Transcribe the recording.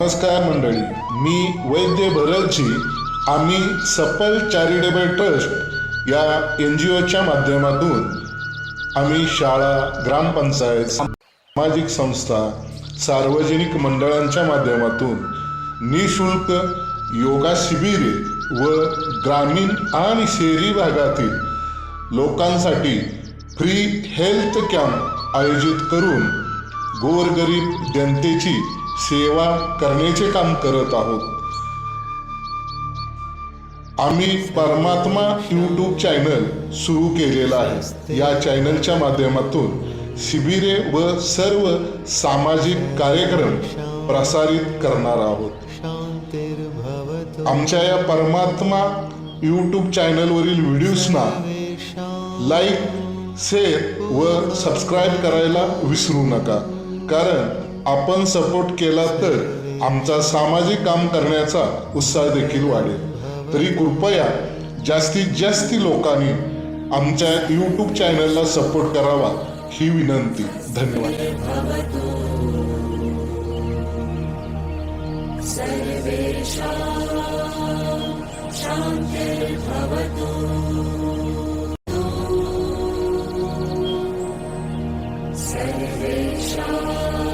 नमस्कार मंडळी, मी वैद्य भरतजी. आम्ही सफल चॅरिटेबल ट्रस्ट या NGOच्या माध्यमातून आम्ही शाळा, ग्रामपंचायत, सामाजिक संस्था, सार्वजनिक मंडळांच्या माध्यमातून निशुल्क योगा शिबिरे व ग्रामीण आणि शहरी भागातील लोकांसाठी फ्री हेल्थ कॅम्प आयोजित करून गोरगरीब जनतेची सेवा करण्याचे काम करत आहोत. आम्ही परमात्मा YouTube चॅनल सुरू केलेला आहे. या चॅनलच्या माध्यमातून शिबिरे व सर्व सामाजिक कार्यक्रम प्रसारित करणार आहोत. आमच्या या परमात्मा YouTube चॅनलवरील व्हिडिओजना लाईक, शेअर व सबस्क्राईब करायला विसरू नका, कारण आपण सपोर्ट केला तर आमचा सामाजिक काम करण्याचा उत्साह देखील वाढेल. तरी कृपया जास्तीत जास्त लोकांनी आमच्या YouTube चॅनलला सपोर्ट करावा ही विनंती. धन्यवाद. सर्वेषां